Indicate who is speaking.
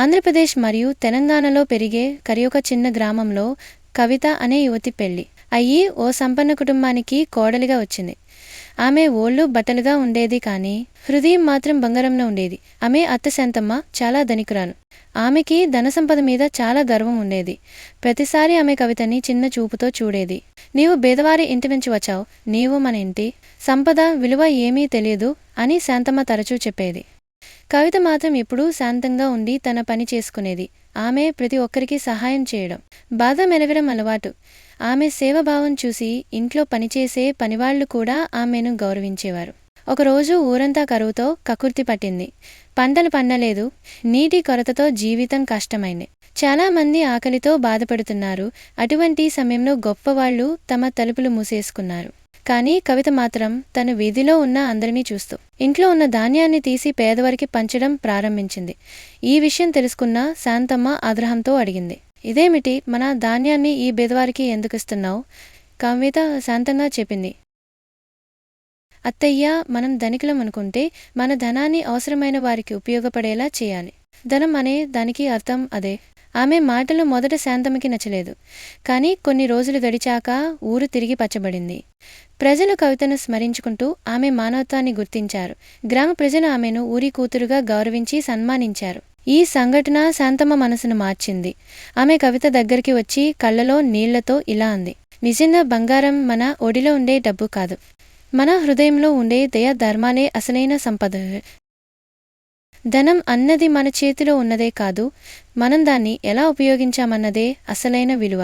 Speaker 1: ఆంధ్రప్రదేశ్ మరియు తెలంగాణలో పెరిగే ఒక చిన్న గ్రామంలో కవిత అనే యువతి పెళ్లి అయ్యి ఓ సంపన్న కుటుంబానికి కోడలిగా వచ్చింది. ఆమె ఒళ్ళు బట్టలుగా ఉండేది కానీ హృదయం మాత్రం బంగారంలో ఉండేది. ఆమె అత్త శాంతమ్మ చాలా ధనికురాలు. ఆమెకి ధనసంపద మీద చాలా గర్వం ఉండేది. ప్రతిసారి ఆమె కవితని చిన్న చూపుతో చూడేది. నీవు బేదవారి ఇంటి నుంచి వచ్చావు, నీవు మన ఇంటి సంపద విలువ ఏమీ తెలియదు అని శాంతమ్మ తరచూ చెప్పేది. కవిత మాత్రం ఎప్పుడూ శాంతంగా ఉండి తన పని చేసుకునేది. ఆమె ప్రతి ఒక్కరికి సహాయం చేయడం, బాధ మెలవడం అలవాటు. ఆమె సేవభావం చూసి ఇంట్లో పనిచేసే పనివాళ్లు కూడా ఆమెను గౌరవించేవారు. ఒకరోజు ఊరంతా కరువుతో కకుర్తి పట్టింది. పంటలు పండలేదు. నీటి కొరతతో జీవితం కష్టమైంది. చాలా మంది ఆకలితో బాధపడుతున్నారు. అటువంటి సమయంలో గొప్పవాళ్లు తమ తలుపులు మూసేసుకున్నారు. కానీ కవిత మాత్రం తన వీధిలో ఉన్న అందరినీ చూస్తూ ఇంట్లో ఉన్న ధాన్యాన్ని తీసి పేదవారికి పంచడం ప్రారంభించింది. ఈ విషయం తెలుసుకున్న శాంతమ్మ ఆగ్రహంతో అడిగింది, ఇదేమిటి, మన ధాన్యాన్ని ఈ బేదవారికి ఎందుకు ఇస్తున్నావు? కవిత శాంతంగా చెప్పింది, అత్తయ్య, మనం ధనికులం అనుకుంటే మన ధనాన్ని అవసరమైన వారికి ఉపయోగపడేలా చేయాలి. ధనం అనే దానికి అర్థం అదే. ఆమె మాటలు మొదట శాంతమ్మకి నచ్చలేదు. కానీ కొన్ని రోజులు గడిచాక ఊరు తిరిగి పచ్చబడింది. ప్రజలు కవితను స్మరించుకుంటూ ఆమె మానవత్వాన్ని గుర్తించారు. గ్రామ ప్రజలు ఆమెను ఊరి కూతురుగా గౌరవించి సన్మానించారు. ఈ సంఘటన శాంతమ్మ మనసును మార్చింది. ఆమె కవిత దగ్గరికి వచ్చి కళ్ళలో నీళ్లతో ఇలా అంది, నిజంగా బంగారం మన ఒడిలో ఉండే డబ్బు కాదు, మన హృదయంలో ఉండే దయ ధర్మాలే అసలైన సంపద. ధనం అన్నది మన చేతిలో ఉన్నదే కాదు, మనం దాన్ని ఎలా ఉపయోగించామన్నదే అసలైన విలువ.